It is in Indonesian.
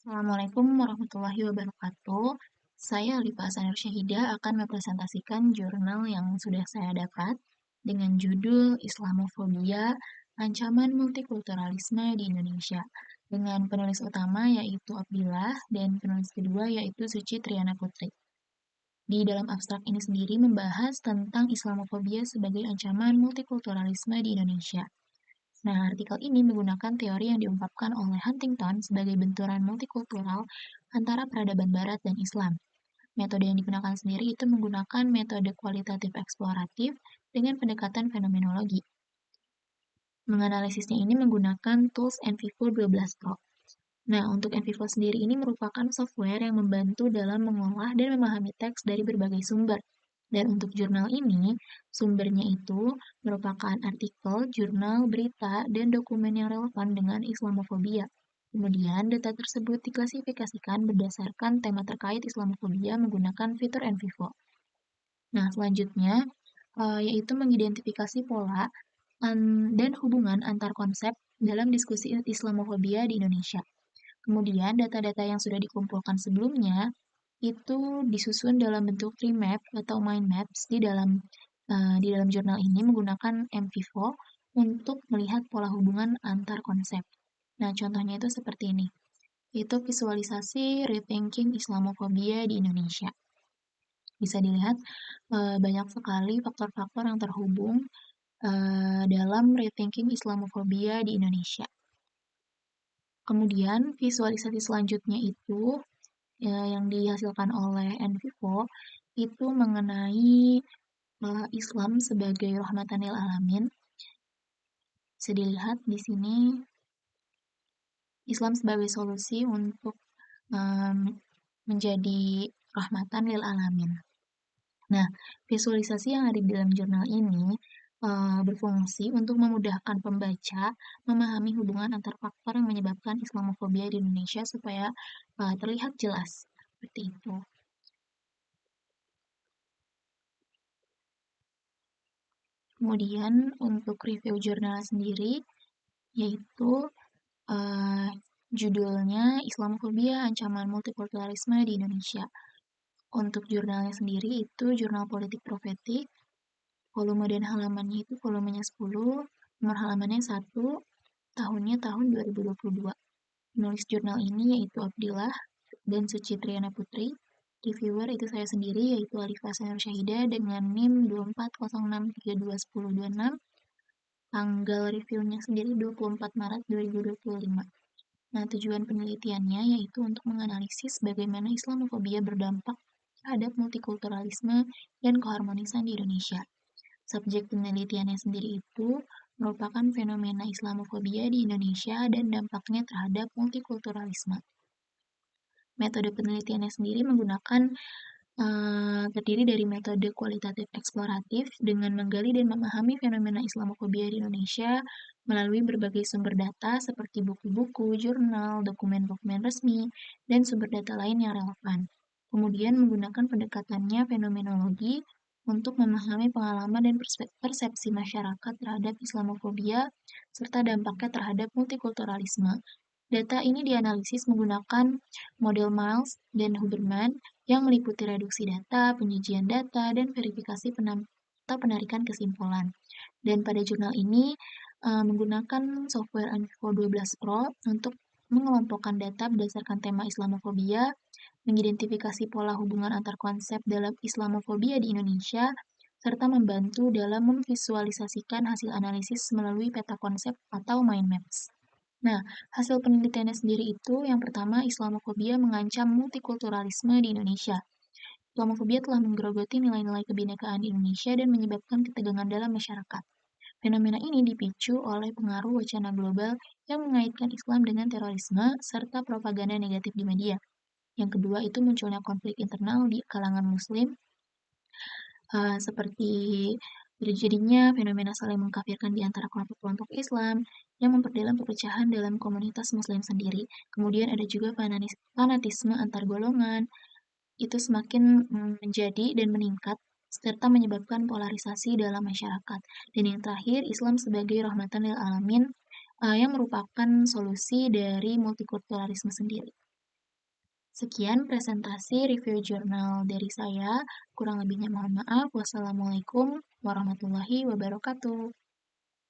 Assalamualaikum warahmatullahi wabarakatuh. Saya Alifa Hasanur Syahida akan mempresentasikan jurnal yang sudah saya dapat dengan judul Islamofobia, Ancaman Multikulturalisme di Indonesia. Dengan penulis utama yaitu Abdillah dan penulis kedua yaitu Suci Triana Putri. Di dalam abstrak ini sendiri membahas tentang Islamofobia sebagai ancaman multikulturalisme di Indonesia. Nah, artikel ini menggunakan teori yang diungkapkan oleh Huntington sebagai benturan multikultural antara peradaban Barat dan Islam. Metode yang digunakan sendiri itu menggunakan metode kualitatif eksploratif dengan pendekatan fenomenologi. Menganalisisnya ini menggunakan tools NVivo 12 Pro. Nah, untuk NVivo sendiri ini merupakan software yang membantu dalam mengolah dan memahami teks dari berbagai sumber. Dan untuk jurnal ini, sumbernya itu merupakan artikel, jurnal, berita, dan dokumen yang relevan dengan Islamofobia. Kemudian, data tersebut diklasifikasikan berdasarkan tema terkait Islamofobia menggunakan fitur NVivo. Nah, selanjutnya, yaitu mengidentifikasi pola dan hubungan antar konsep dalam diskusi Islamofobia di Indonesia. Kemudian, data-data yang sudah dikumpulkan sebelumnya itu disusun dalam bentuk tree map atau mind maps di dalam jurnal ini menggunakan MVivo untuk melihat pola hubungan antar konsep. Nah, contohnya itu seperti ini. Itu visualisasi rethinking Islamofobia di Indonesia. Bisa dilihat banyak sekali faktor-faktor yang terhubung dalam rethinking Islamofobia di Indonesia. Kemudian visualisasi selanjutnya itu yang dihasilkan oleh NVivo itu mengenai Islam sebagai rahmatan lil alamin. Bisa dilihat di sini Islam sebagai solusi untuk menjadi rahmatan lil alamin. Nah, visualisasi yang ada di dalam jurnal ini berfungsi untuk memudahkan pembaca memahami hubungan antar faktor yang menyebabkan Islamofobia di Indonesia supaya terlihat jelas. Seperti itu. Kemudian untuk review jurnal sendiri, yaitu judulnya Islamofobia Ancaman Multikulturalisme di Indonesia. Untuk jurnalnya sendiri itu jurnal politik profetik, volume dan halamannya itu volumenya 10, nomor halamannya 1, tahunnya tahun 2022. Penulis jurnal ini yaitu Abdillah dan Suci Triana Putri. Reviewer itu saya sendiri yaitu Alifa Hasanur Syahida dengan NIM 2406321026. Tanggal reviewnya sendiri 24 Maret 2025. Nah, tujuan penelitiannya yaitu untuk menganalisis bagaimana Islamofobia berdampak terhadap multikulturalisme dan keharmonisan di Indonesia. Subjek penelitiannya sendiri itu merupakan fenomena Islamofobia di Indonesia dan dampaknya terhadap multikulturalisme. Metode penelitiannya sendiri terdiri dari metode kualitatif eksploratif dengan menggali dan memahami fenomena Islamofobia di Indonesia melalui berbagai sumber data seperti buku-buku, jurnal, dokumen-dokumen resmi, dan sumber data lain yang relevan. Kemudian menggunakan pendekatannya fenomenologi untuk memahami pengalaman dan persepsi masyarakat terhadap Islamofobia serta dampaknya terhadap multikulturalisme. Data ini dianalisis menggunakan model Miles dan Huberman yang meliputi reduksi data, penyajian data, dan verifikasi atau penarikan kesimpulan. Dan pada jurnal ini menggunakan software NVivo 12 Pro untuk mengelompokkan data berdasarkan tema Islamofobia, mengidentifikasi pola hubungan antar konsep dalam Islamofobia di Indonesia, serta membantu dalam memvisualisasikan hasil analisis melalui peta konsep atau mind maps. Nah, hasil penelitiannya sendiri itu yang pertama, Islamofobia mengancam multikulturalisme di Indonesia. Islamofobia telah menggerogoti nilai-nilai kebinekaan di Indonesia dan menyebabkan ketegangan dalam masyarakat. Fenomena ini dipicu oleh pengaruh wacana global yang mengaitkan Islam dengan terorisme serta propaganda negatif di media. Yang kedua itu munculnya konflik internal di kalangan Muslim, seperti terjadinya fenomena saling mengkafirkan di antara kelompok-kelompok Islam yang memperdalam perpecahan dalam komunitas Muslim sendiri. Kemudian ada juga fanatisme antar golongan, itu semakin menjadi dan meningkat serta menyebabkan polarisasi dalam masyarakat. Dan yang terakhir, Islam sebagai rahmatan lil alamin yang merupakan solusi dari multikulturalisme sendiri. Sekian presentasi review jurnal dari saya, kurang lebihnya mohon maaf. Wassalamualaikum warahmatullahi wabarakatuh.